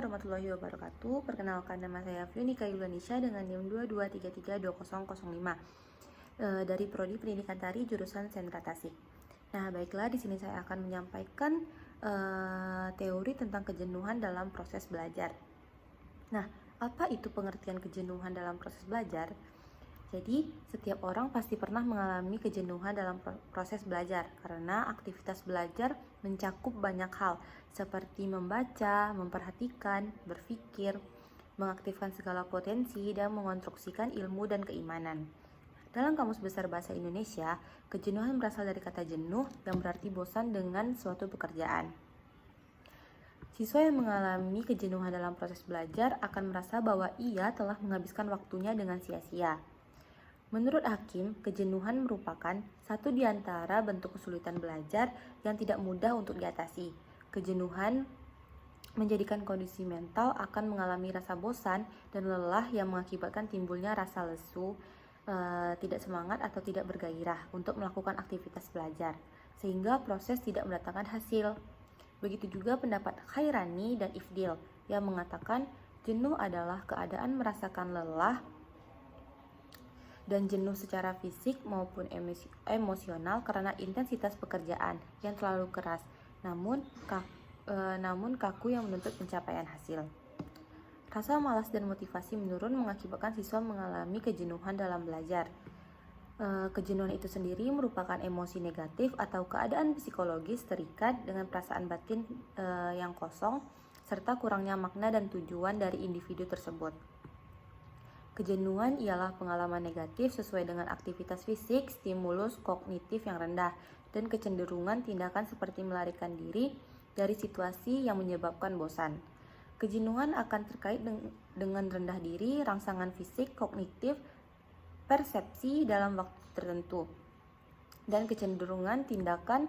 warahmatullahi wabarakatuh. Perkenalkan, nama saya Fionika Yulanisha dengan NIM 22332005 dari Prodi Pendidikan Tari jurusan Sentra Tasik. Nah, baiklah, di sini saya akan menyampaikan teori tentang kejenuhan dalam proses belajar. Nah, apa itu pengertian kejenuhan dalam proses belajar? Jadi, setiap orang pasti pernah mengalami kejenuhan dalam proses belajar karena aktivitas belajar mencakup banyak hal seperti membaca, memperhatikan, berpikir, mengaktifkan segala potensi, dan mengonstruksikan ilmu dan keimanan. Dalam Kamus Besar Bahasa Indonesia, kejenuhan berasal dari kata jenuh yang berarti bosan dengan suatu pekerjaan. Siswa yang mengalami kejenuhan dalam proses belajar akan merasa bahwa ia telah menghabiskan waktunya dengan sia-sia. Menurut Hakim, kejenuhan merupakan satu di antara bentuk kesulitan belajar yang tidak mudah untuk diatasi. Kejenuhan menjadikan kondisi mental akan mengalami rasa bosan dan lelah yang mengakibatkan timbulnya rasa lesu, tidak semangat atau tidak bergairah untuk melakukan aktivitas belajar, sehingga proses tidak mendatangkan hasil. Begitu juga pendapat Khairani dan Ifdil yang mengatakan jenuh adalah keadaan merasakan lelah dan jenuh secara fisik maupun emosional karena intensitas pekerjaan yang terlalu keras, namun kaku yang menuntut pencapaian hasil. Rasa malas dan motivasi menurun mengakibatkan siswa mengalami kejenuhan dalam belajar. Kejenuhan itu sendiri merupakan emosi negatif atau keadaan psikologis terikat dengan perasaan batin yang kosong serta kurangnya makna dan tujuan dari individu tersebut. Kejenuhan ialah pengalaman negatif sesuai dengan aktivitas fisik, stimulus kognitif yang rendah, dan kecenderungan tindakan seperti melarikan diri dari situasi yang menyebabkan bosan. Kejenuhan akan terkait dengan rendah diri, rangsangan fisik, kognitif, persepsi dalam waktu tertentu, dan kecenderungan tindakan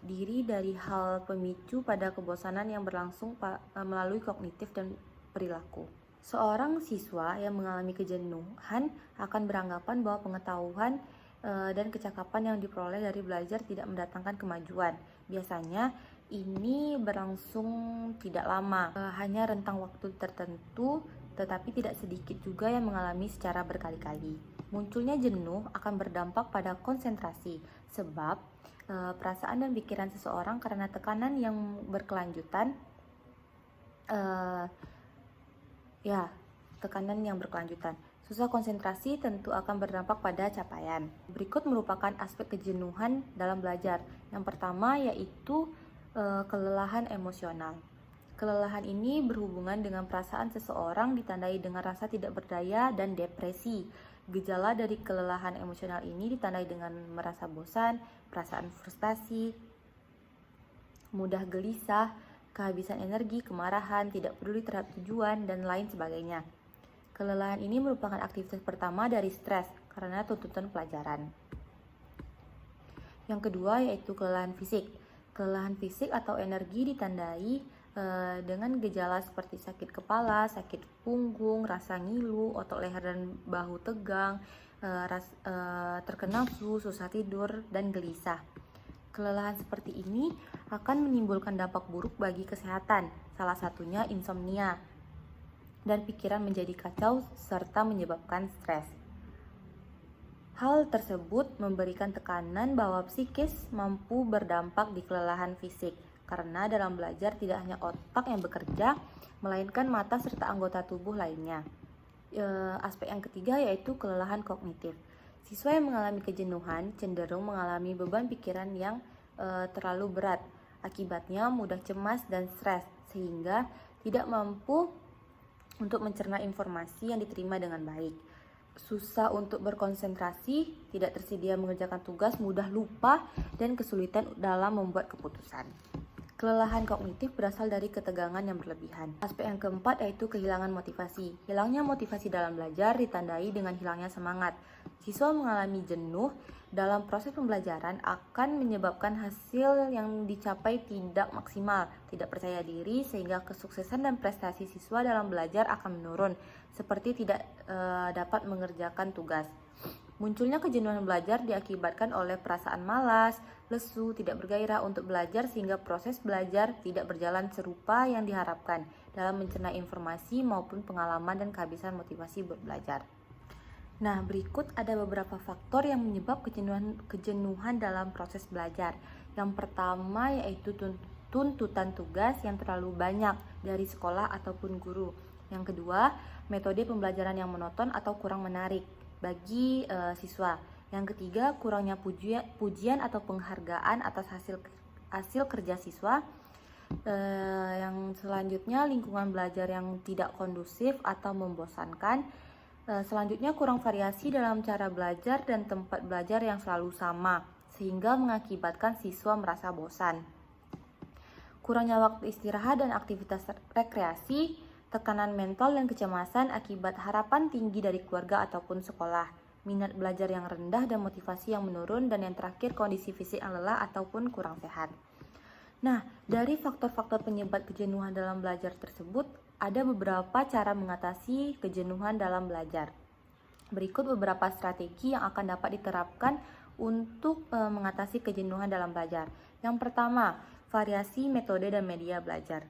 diri dari hal pemicu pada kebosanan yang berlangsung melalui kognitif dan perilaku. Seorang siswa yang mengalami kejenuhan akan beranggapan bahwa pengetahuan dan kecakapan yang diperoleh dari belajar tidak mendatangkan kemajuan. Biasanya ini berlangsung tidak lama, hanya rentang waktu tertentu, tetapi tidak sedikit juga yang mengalami secara berkali-kali. Munculnya jenuh akan berdampak pada konsentrasi, sebab perasaan dan pikiran seseorang karena tekanan yang berkelanjutan Susah konsentrasi tentu akan berdampak pada capaian. Berikut merupakan aspek kejenuhan dalam belajar. Yang pertama yaitu kelelahan emosional. Kelelahan ini berhubungan dengan perasaan seseorang ditandai dengan rasa tidak berdaya dan depresi. Gejala dari kelelahan emosional ini ditandai dengan merasa bosan, perasaan frustasi, mudah gelisah, kehabisan energi, kemarahan, tidak peduli terhadap tujuan, dan lain sebagainya. Kelelahan ini merupakan aktivitas pertama dari stres karena tuntutan pelajaran. Yang kedua yaitu kelelahan fisik. Kelelahan fisik atau energi ditandai dengan gejala seperti sakit kepala, sakit punggung, rasa ngilu, otot leher dan bahu tegang, terkena flu, susah tidur, dan gelisah. Kelelahan seperti ini akan menimbulkan dampak buruk bagi kesehatan, salah satunya insomnia, dan pikiran menjadi kacau serta menyebabkan stres. Hal tersebut memberikan tekanan bahwa psikis mampu berdampak di kelelahan fisik, karena dalam belajar tidak hanya otak yang bekerja, melainkan mata serta anggota tubuh lainnya. Aspek yang ketiga yaitu kelelahan kognitif. Siswa yang mengalami kejenuhan cenderung mengalami beban pikiran yang terlalu berat. Akibatnya mudah cemas dan stres, sehingga tidak mampu untuk mencerna informasi yang diterima dengan baik. Susah untuk berkonsentrasi, tidak tersedia mengerjakan tugas, mudah lupa, dan kesulitan dalam membuat keputusan. Kelelahan kognitif berasal dari ketegangan yang berlebihan. Aspek yang keempat yaitu kehilangan motivasi. Hilangnya motivasi dalam belajar ditandai dengan hilangnya semangat. Siswa mengalami jenuh dalam proses pembelajaran akan menyebabkan hasil yang dicapai tidak maksimal, tidak percaya diri, sehingga kesuksesan dan prestasi siswa dalam belajar akan menurun, seperti tidak dapat mengerjakan tugas. Munculnya kejenuhan belajar diakibatkan oleh perasaan malas, lesu, tidak bergairah untuk belajar sehingga proses belajar tidak berjalan serupa yang diharapkan dalam mencerna informasi maupun pengalaman dan kehabisan motivasi buat belajar. Nah, berikut ada beberapa faktor yang menyebab kejenuhan dalam proses belajar. Yang pertama yaitu tuntutan tugas yang terlalu banyak dari sekolah ataupun guru. Yang kedua, metode pembelajaran yang monoton atau kurang menarik bagi siswa. Yang ketiga, kurangnya pujian atau penghargaan atas hasil kerja siswa. Yang selanjutnya, lingkungan belajar yang tidak kondusif atau membosankan. Selanjutnya, kurang variasi dalam cara belajar dan tempat belajar yang selalu sama, sehingga mengakibatkan siswa merasa bosan. Kurangnya waktu istirahat dan aktivitas rekreasi, tekanan mental dan kecemasan akibat harapan tinggi dari keluarga ataupun sekolah, minat belajar yang rendah dan motivasi yang menurun, dan yang terakhir kondisi fisik yang lelah ataupun kurang sehat. Nah, dari faktor-faktor penyebab kejenuhan dalam belajar tersebut, ada beberapa cara mengatasi kejenuhan dalam belajar. Berikut beberapa strategi yang akan dapat diterapkan untuk mengatasi kejenuhan dalam belajar. Yang pertama, variasi metode dan media belajar.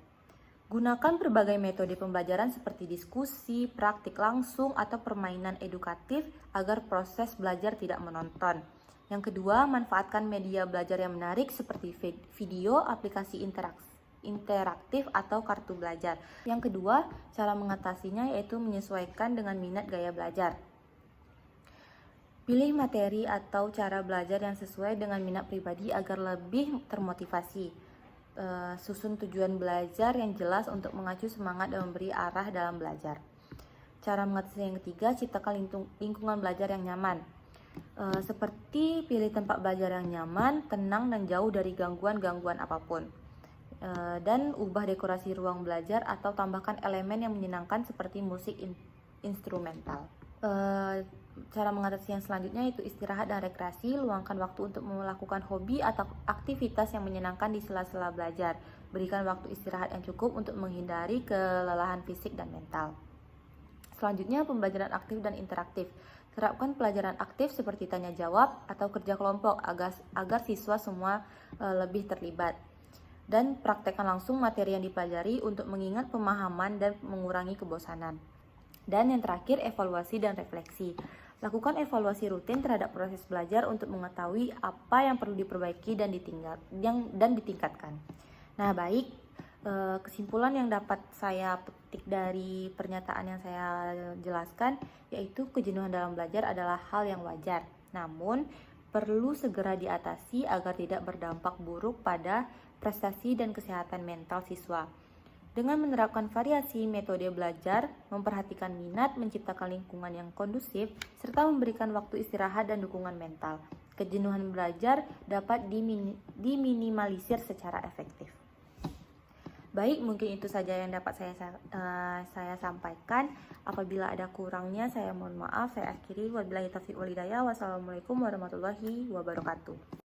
Gunakan berbagai metode pembelajaran seperti diskusi, praktik langsung, atau permainan edukatif agar proses belajar tidak monoton. Yang kedua, manfaatkan media belajar yang menarik seperti video, aplikasi interaktif, atau kartu belajar. Yang kedua, cara mengatasinya yaitu menyesuaikan dengan minat gaya belajar. Pilih materi atau cara belajar yang sesuai dengan minat pribadi agar lebih termotivasi. Susun tujuan belajar yang jelas untuk mengacu semangat dan memberi arah dalam belajar. Cara mengatasi yang ketiga, ciptakan lingkungan belajar yang nyaman. Seperti pilih tempat belajar yang nyaman, tenang, dan jauh dari gangguan-gangguan apapun. Dan ubah dekorasi ruang belajar atau tambahkan elemen yang menyenangkan seperti musik instrumental. Cara mengatasi yang selanjutnya yaitu istirahat dan rekreasi. Luangkan waktu untuk melakukan hobi atau aktivitas yang menyenangkan di sela-sela belajar. Berikan waktu istirahat yang cukup untuk menghindari kelelahan fisik dan mental. Selanjutnya, pembelajaran aktif dan interaktif. Terapkan pelajaran aktif seperti tanya jawab atau kerja kelompok agar siswa semua lebih terlibat. Dan praktekkan langsung materi yang dipelajari untuk mengingat pemahaman dan mengurangi kebosanan. Dan yang terakhir, evaluasi dan refleksi. Lakukan evaluasi rutin terhadap proses belajar untuk mengetahui apa yang perlu diperbaiki dan ditingkatkan. Nah, baik, kesimpulan yang dapat saya petik dari pernyataan yang saya jelaskan yaitu kejenuhan dalam belajar adalah hal yang wajar. Namun, perlu segera diatasi agar tidak berdampak buruk pada prestasi dan kesehatan mental siswa. Dengan menerapkan variasi metode belajar, memperhatikan minat, menciptakan lingkungan yang kondusif, serta memberikan waktu istirahat dan dukungan mental, kejenuhan belajar dapat diminimalisir secara efektif. Baik, mungkin itu saja yang dapat saya sampaikan. Apabila ada kurangnya, saya mohon maaf. Saya akhiri. Wabillahi taufiq wal hidayah. Wassalamualaikum warahmatullahi wabarakatuh.